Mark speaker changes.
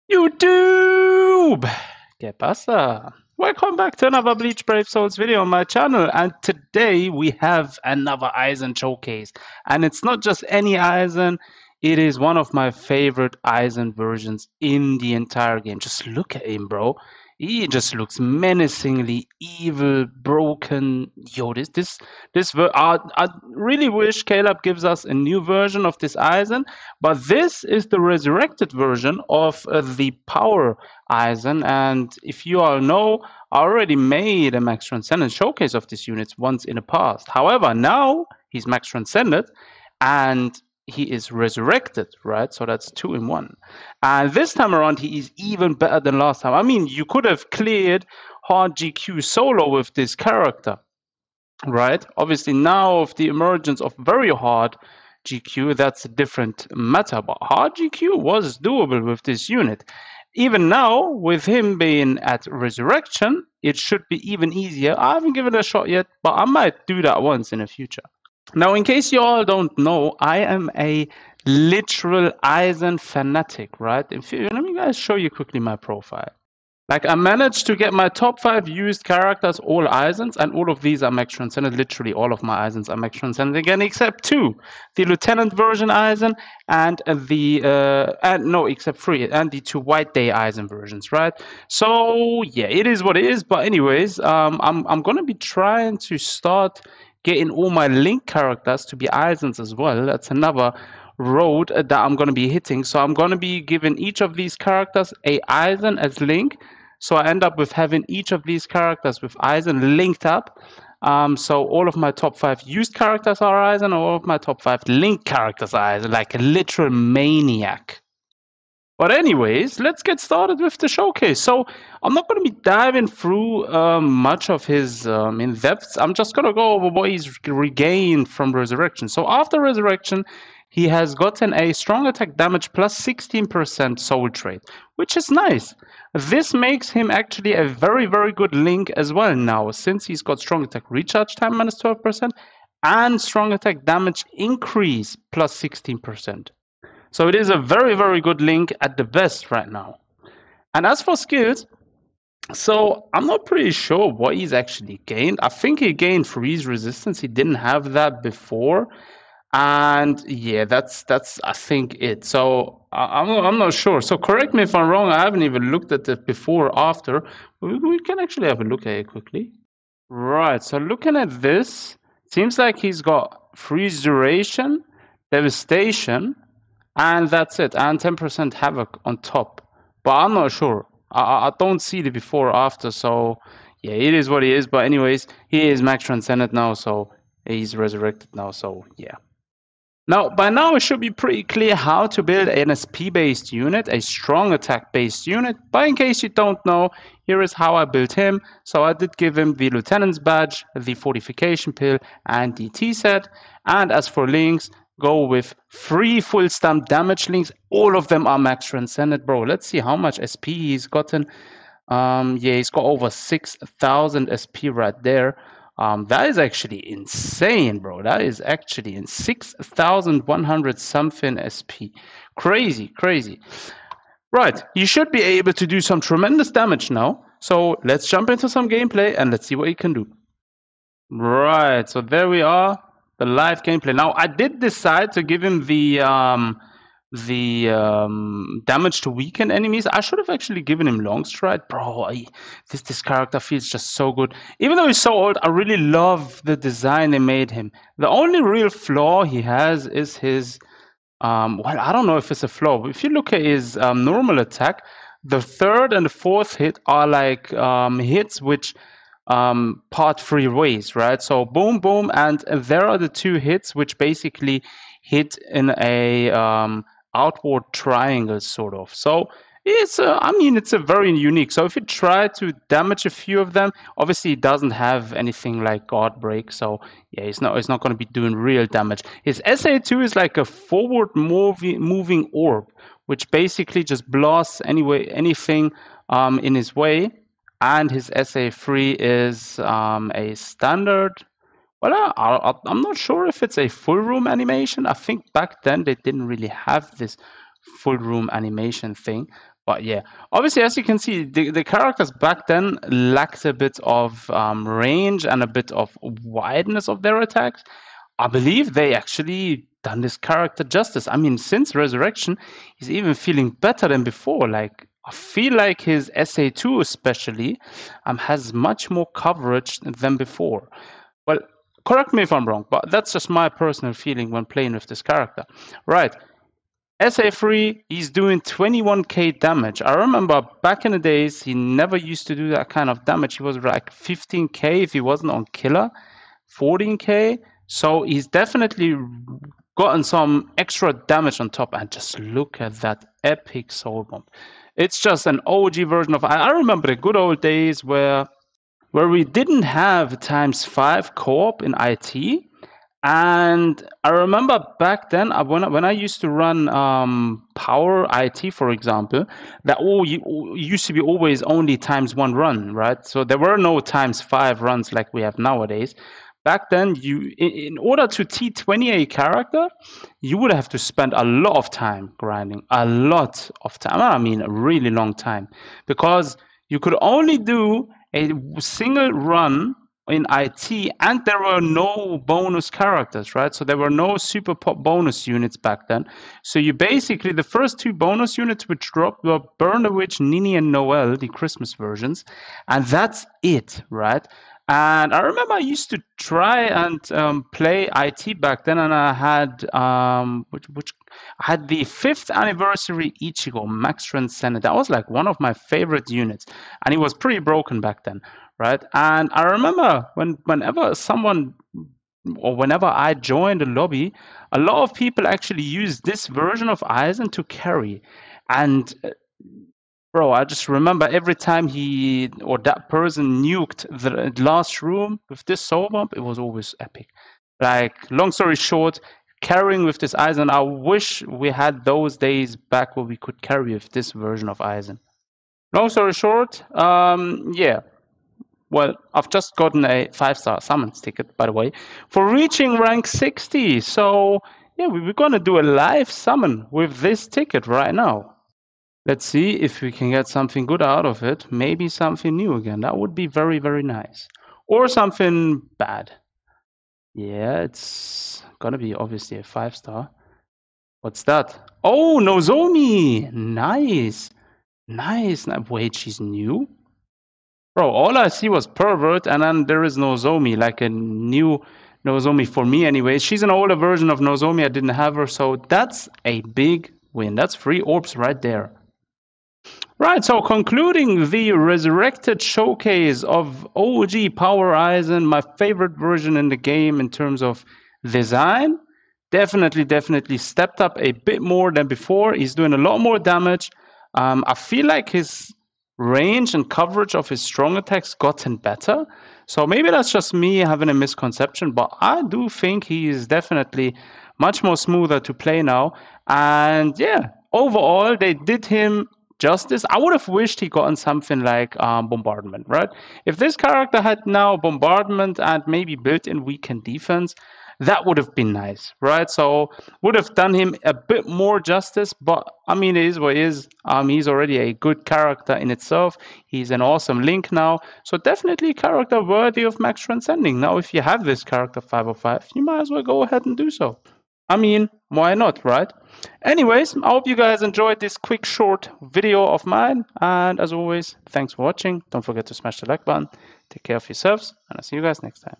Speaker 1: YouTube! ¿Qué pasa? Welcome back to another Bleach Brave Souls video on my channel, and today we have another Aizen showcase. And it's not just any Aizen, it is one of my favorite Aizen versions in the entire game. Just look at him, bro. He just looks menacingly evil, broken. Yo, I really wish Caleb gives us a new version of this Aizen, but this is the resurrected version of the Power Aizen. And if you all know, I already made a Max Transcendent showcase of these units once in the past. However, now he's Max Transcended and he is resurrected, right? So that's 2 in 1. And this time around, he is even better than last time. I mean, you could have cleared hard GQ solo with this character, right? Obviously, now of the emergence of very hard GQ, that's a different matter. But hard GQ was doable with this unit. Even now, with him being at Resurrection, it should be even easier. I haven't given it a shot yet, but I might do that once in the future. Now, in case you all don't know, I am a literal Aizen fanatic, right? Let me guys show you quickly my profile. Like, I managed to get my top 5 used characters, all Aizens, and all of these are Max Transcended. Literally, all of my Aizens are Max Transcended again, except 2. The Lieutenant version Aizen and except 3, and the 2 White Day Aizen versions, right? So, yeah, it is what it is. But anyways, I'm going to be trying to start getting all my Link characters to be Aizens as well. That's another road that I'm going to be hitting. So I'm going to be giving each of these characters a Aizen as Link. So I end up with having each of these characters with Aizen linked up. So all of my top 5 used characters are Aizen, and all of my top 5 Link characters are Aizen, like a literal maniac. But anyways, let's get started with the showcase. So I'm not going to be diving through much of his in-depths. I'm just going to go over what he's regained from Resurrection. So after Resurrection, he has gotten a strong attack damage plus 16% soul trait, which is nice. This makes him actually a very, very good Link as well now, since he's got strong attack recharge time minus 12% and strong attack damage increase plus 16%. So it is a very, very good Link at the best right now. And as for skills, so I'm not pretty sure what he's actually gained. I think he gained freeze resistance. He didn't have that before. And yeah, that's I think it. So I'm not sure. So correct me if I'm wrong. I haven't even looked at it before or after. We can actually have a look at it quickly. Right. So looking at this, seems like he's got freeze duration, devastation, and that's it. And 10% havoc on top. But I'm not sure. I don't see the before or after. So yeah, it is what it is. But anyways, he is Max Transcended now. So he's resurrected now. So yeah. Now, by now it should be pretty clear how to build an SP-based unit, a strong attack-based unit. But in case you don't know, here is how I built him. So I did give him the Lieutenant's Badge, the Fortification Pill, and the T-Set. And as for links, go with 3 full stamp damage links. All of them are Max Transcended, bro. Let's see how much SP he's gotten. Yeah, he's got over 6,000 SP right there. That is actually insane, bro. That is actually in 6,100 something SP. Crazy, crazy. Right, you should be able to do some tremendous damage now. So let's jump into some gameplay and let's see what he can do. Right, so there we are, the live gameplay. Now I did decide to give him the damage to weaken enemies. I should have actually given him long stride, bro. This character feels just so good. Even though he's so old, I really love the design they made him. The only real flaw he has is his well, I don't know if it's a flaw, but if you look at his normal attack, the 3rd and the 4th hit are like hits which part 3 ways, right? So boom, boom, and there are the 2 hits which basically hit in a outward triangle, sort of. So it's I mean, it's a very unique. So if you try to damage a few of them, obviously it doesn't have anything like God Break. So yeah, it's not going to be doing real damage. His SA2 is like a forward moving orb, which basically just blasts anything in his way. And his SA3 is a standard. Well, I'm not sure if it's a full room animation. I think back then they didn't really have this full room animation thing. But yeah, obviously, as you can see, the characters back then lacked a bit of range and a bit of wideness of their attacks. I believe they actually done this character justice. I mean, since Resurrection, he's even feeling better than before. Like, I feel like his SA2 especially has much more coverage than before. Well, correct me if I'm wrong, but that's just my personal feeling when playing with this character. Right. SA3, he's doing 21k damage. I remember back in the days, he never used to do that kind of damage. He was like 15k if he wasn't on killer, 14k. So he's definitely gotten some extra damage on top. And just look at that epic soul bomb. It's just an OG version of. I remember the good old days where we didn't have ×5 co-op in IT. And I remember back then when I used to run Power IT, for example, that used to be always only ×1 run, right? So there were no ×5 runs like we have nowadays. Back then, in order to T20 a character, you would have to spend a lot of time grinding, a lot of time. I mean, a really long time, because you could only do a single run in IT, and there were no bonus characters, right? So there were no super pop bonus units back then. So you basically, the first 2 bonus units which dropped were Burn the Witch, Nini, and Noel, the Christmas versions, and that's it, right? And I remember I used to try and play IT back then, and I had which I had the 5th anniversary Ichigo Max Transcendent. That was like one of my favorite units, and he was pretty broken back then, right? And I remember whenever someone or whenever I joined a lobby, a lot of people actually used this version of Aizen to carry, and bro, I just remember every time he or that person nuked the last room with this soul bomb, it was always epic. Like, long story short, carrying with this Aizen, I wish we had those days back where we could carry with this version of Aizen. Long story short, yeah. Well, I've just gotten a 5-star summons ticket, by the way, for reaching rank 60. So, yeah, we're going to do a live summon with this ticket right now. Let's see if we can get something good out of it. Maybe something new again. That would be very, very nice. Or something bad. Yeah, it's gonna be obviously a 5-star. What's that? Oh, Nozomi! Nice. Nice. Wait, she's new? Bro, all I see was Pervert, and then there is Nozomi, like a new Nozomi for me anyway. She's an older version of Nozomi. I didn't have her, so that's a big win. That's 3 orbs right there. Right, so concluding the resurrected showcase of OG Power Aizen, my favorite version in the game in terms of design. Definitely stepped up a bit more than before. He's doing a lot more damage. I feel like his range and coverage of his strong attacks gotten better. So maybe that's just me having a misconception, but I do think he is definitely much more smoother to play now. And yeah, overall, they did him justice. I would have wished he gotten something like bombardment, right? If this character had now bombardment and maybe built-in weakened defense, that would have been nice, right? So would have done him a bit more justice, but I mean, it is what it is. He's already a good character in itself. He's an awesome link now, so definitely a character worthy of max transcending. Now, if you have this character 505, you might as well go ahead and do so. I mean, why not, right? Anyways, I hope you guys enjoyed this quick, short video of mine. And as always, thanks for watching. Don't forget to smash the like button. Take care of yourselves, and I'll see you guys next time.